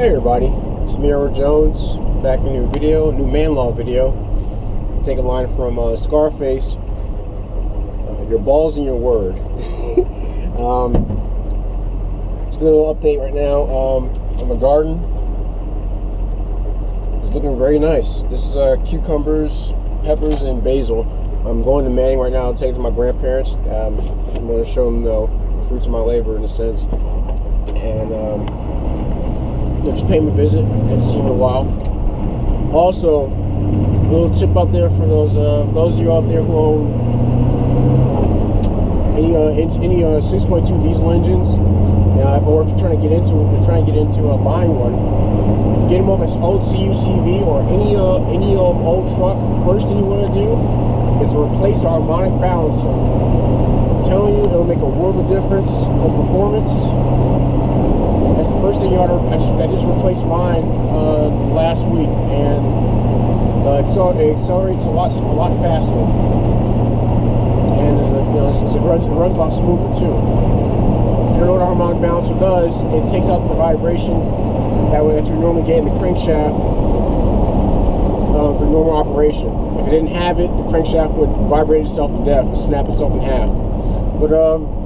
Hey everybody, it's me, Earl Jones, back in a new video, new man law video. Take a line from Scarface, your balls and your word. Just a little update right now on the garden. It's looking very nice. This is cucumbers, peppers, and basil. I'm going to Manning right now to take it to my grandparents. I'm going to show them the fruits of my labor in a sense. And just pay them a visit and see them in a while. Also, a little tip out there for those of you out there who own any 6.2 diesel engines, or if you're trying to get into buying one, get them off an old CUCV or any old truck. First thing you want to do is to replace the harmonic balancer. I'm telling you, it'll make a world of difference in performance. That's the first thing you ought to. I just replaced mine last week, and it accelerates a lot faster, and it runs a lot smoother too. If you know what a harmonic balancer does, it takes out the vibration that you normally get in the crankshaft for normal operation. If it didn't have it, the crankshaft would vibrate itself to death and snap itself in half. But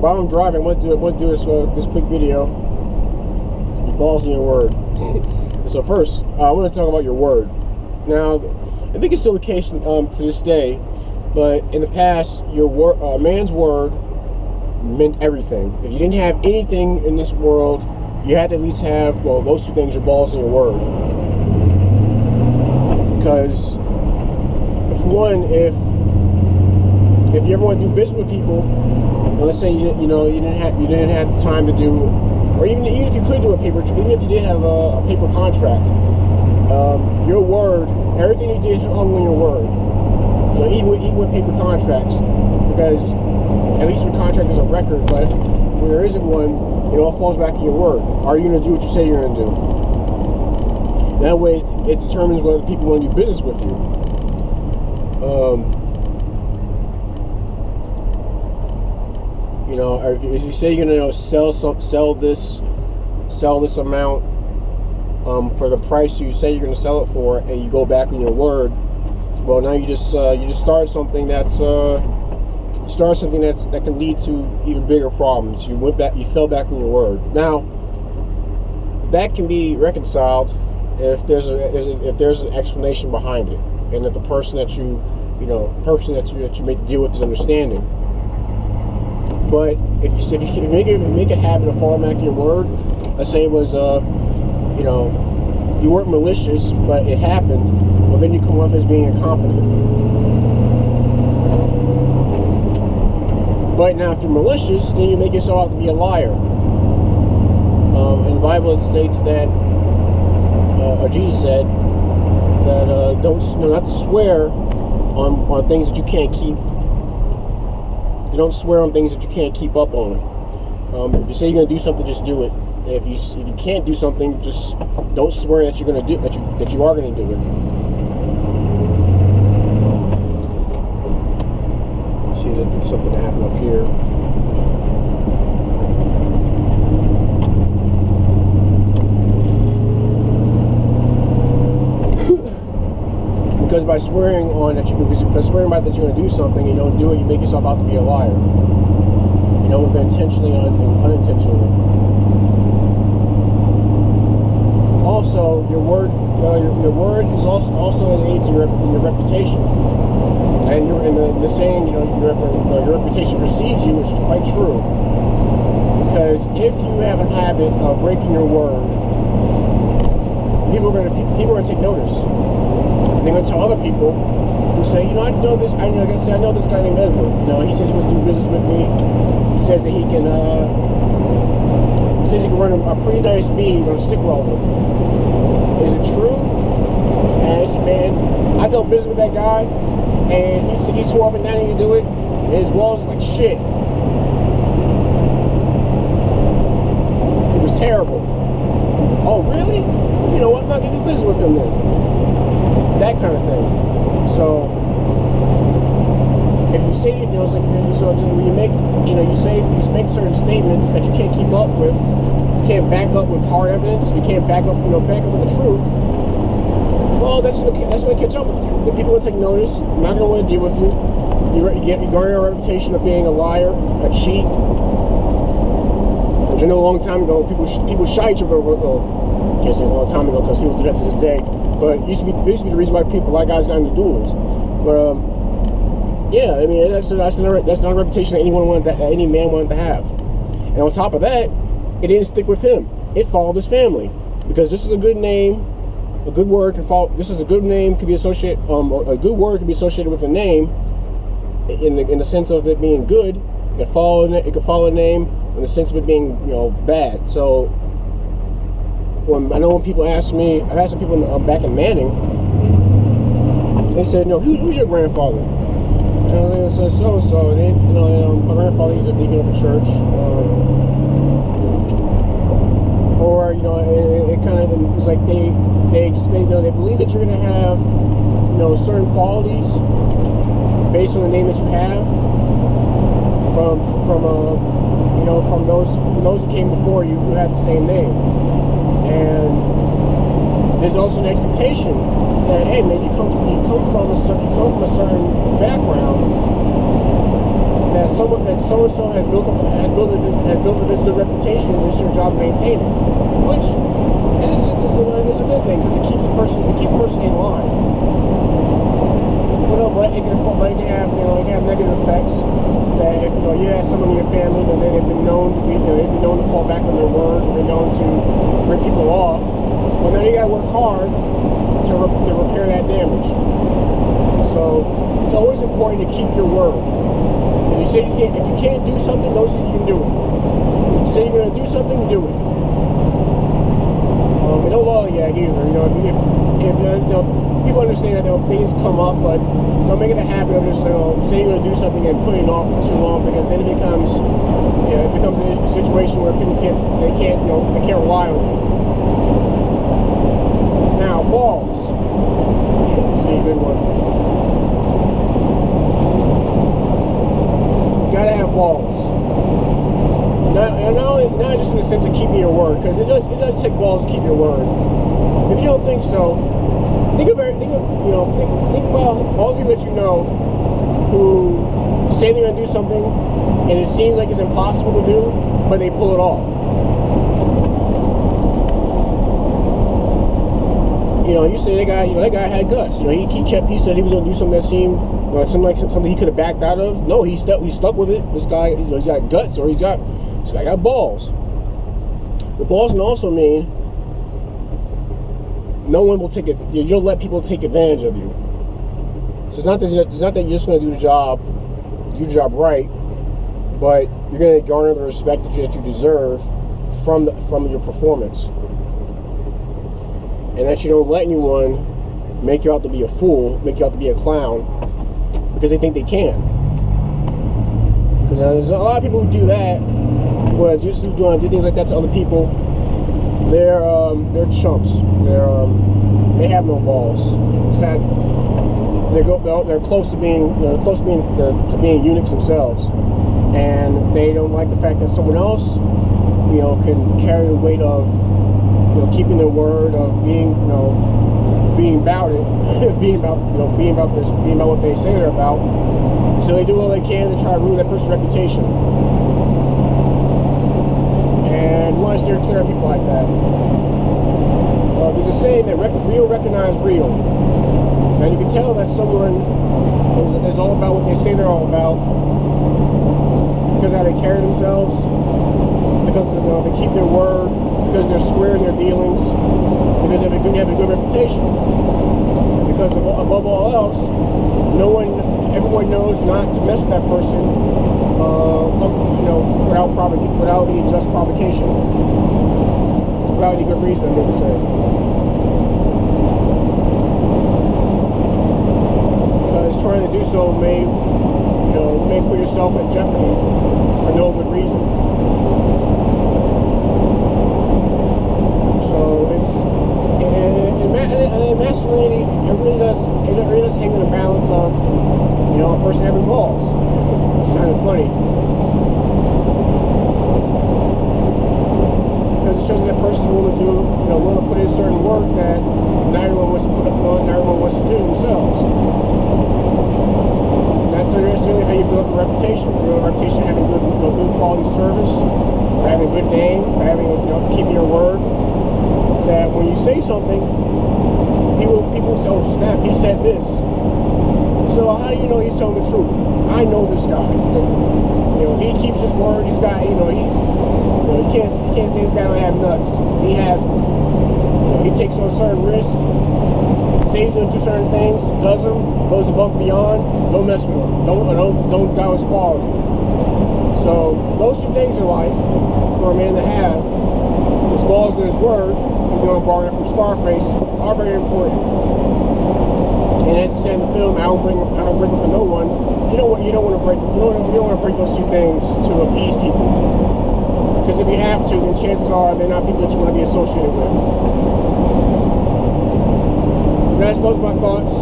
while I'm driving, I want to do this quick video. Balls in your word. So first, I want to talk about your word. Now, I think it's still the case to this day, but in the past, a man's word meant everything. If you didn't have anything in this world, you had to at least have, well, those two things: your balls and your word. Because, if you ever want to do business with people, let's say you didn't have time to do. Or even if you could do even if you did have a paper contract, your word, everything you did hung on your word. Even with paper contracts, because at least with contract there's a record, but when there isn't one, it all falls back to your word. Are you going to do what you say you're going to do? That way, it determines whether people want to do business with you. If you say you're gonna sell this amount for the price you say you're gonna sell it for, and you go back on your word, well, now you just started something that can lead to even bigger problems. You fell back on your word. Now that can be reconciled if there's an explanation behind it, and if the person that you make the deal with is understanding. But if you make a habit of falling back to your word, let's say it was, you weren't malicious, but it happened, well, then you come off as being incompetent. But now if you're malicious, then you make yourself out to be a liar. In the Bible it states that, or Jesus said, that not to swear on things that you can't keep. You don't swear on things that you can't keep up on. If you say you're going to do something, just do it. If you can't do something, just don't swear that you're going to do that you are going to do it. Let's see if there's something to happen up here. Because by swearing that you're going to do something, and you don't do it, you make yourself out to be a liar. Whether intentionally or unintentionally. Also, your word is also aids your reputation. And the saying, your reputation precedes you, is quite true. Because if you have a habit of breaking your word, people are going to take notice. And they're going to tell other people who say, I know this guy named Edward. He says he wants to do business with me. He says that he can run a pretty nice beam on a stick welder. Is it true? And I said, man, I done business with that guy, and he swore up and down he could do it, and his walls are like shit. It was terrible. Oh, really? You know what? I'm not going to do business with him then. That kind of thing. So, if you say, when you make certain statements that you can't keep up with, can't back up with hard evidence, you can't back up with the truth, well, that's going to catch up with you. The people will take notice, not going to want to deal with you. You garner a reputation of being a liar, a cheat. Which I know a long time ago, people shy each other over. Well, I can't say a long time ago because people do that to this day. But it used to be the reason why a lot of guys got into duels. But yeah, I mean that's not a reputation that any man wanted to have. And on top of that, it didn't stick with him. It followed his family because this is a good name. A good word can follow. This is a good name can be associated. A good word can be associated with a name, in the sense of it being good. It can follow a name in the sense of it being bad. So when people ask me, I've asked some people back in Manning. They said, who's your grandfather? And they said so and so. And my grandfather, he's a deacon of the church. Or it kind of, it's like they explain, they believe that you're going to have certain qualities based on the name that you have from those who came before you who had the same name. And there's also an expectation that, hey man, you come from a certain background, that so-and-so has built up this good reputation, and it's your job to maintain it. Which, in a sense, is a good thing because it keeps a person in line. But it can have negative effects. That if you have someone in your family that they've been known to fall back on their word, they're known to rip people off. Well, now you gotta work hard to repair that damage. So it's always important to keep your word. If you can't do something, don't say you can do it. If you say you're gonna do something, do it. And don't lollygag either. If people understand that things come up, but don't make it a habit of just saying you're gonna do something and putting it off for too long, because then it becomes a situation where people can't rely on you. Now, balls. This is a good one. You gotta have balls. Not just in the sense of keeping your word, because it does take balls to keep your word. If you don't think so, think about all of you that you know who say they're gonna do something and it seems like it's impossible to do, but they pull it off. You say that guy had guts. He said he was gonna do something that seemed like something he could have backed out of. No, he stuck with it. This guy, he's got guts, or he's got balls. The balls can also mean no one will take it. You'll let people take advantage of you. So it's not that you're just going to do the job right, but you're going to garner the respect that you deserve from your performance, and that you don't let anyone make you out to be a fool, make you out to be a clown, because they think they can. Because there's a lot of people who do that, who do things like that to other people. They're chumps. They have no balls. In fact, they're close to being eunuchs themselves, and they don't like the fact that someone else, can carry the weight of, keeping their word, of being about it, being about what they say they're about. So they do all they can to try to ruin that person's reputation. And we want to steer clear of people like that. There's a saying that real recognize real. And you can tell that someone is all about what they say they're all about, because of how they carry themselves, because they keep their word, because they're square in their dealings, because they have a good reputation. And because above all else, everyone knows not to mess with that person, without any just provocation, without any good reason, I mean to say. Because trying to do so may put yourself in jeopardy for no good reason. So masculinity, it really does hang in the balance of, a person having balls. It's kind of funny. Because something, people say, oh snap, he said this. So how do you know he's telling the truth? I know this guy. You know, he keeps his word. This guy, you know, you can't say this guy don't have nuts. He has them. You know, he takes on certain risks, saves him to certain things, does them, goes above and beyond. Don't mess with him. Don't doubt his quality. So those two things in life for a man to have, his balls and his word, I'm going to borrow it from Scarface, are very important. And as you said in the film, I don't bring them for no one. You don't want to break those two things to appease people. Because if you have to, then chances are they're not people that you want to be associated with. That's most of my thoughts.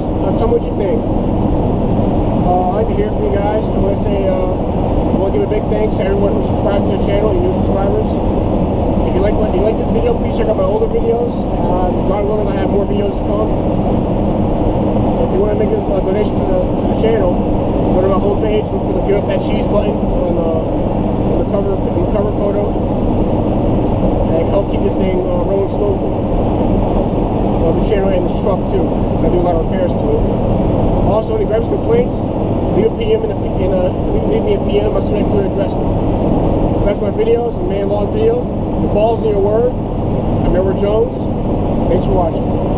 Tell me what you think. I'd like to hear from you guys. I want to say, I want to give a big thanks to everyone who subscribed to the channel, your new subscribers. If you like this video, please check out my older videos. God willing, I have more videos to come. If you want to make a donation to the channel, go to my homepage, look for the Give Up That Cheese button on the cover photo, and help keep this thing rolling smoothly. The channel and this truck too, because I do a lot of repairs to it. Also, any gripes, complaints, leave a PM leave me a PM. I'll see if I can address them. That's my videos, the Man Laws video. The balls in your word. I'm Edward Jones. Thanks for watching.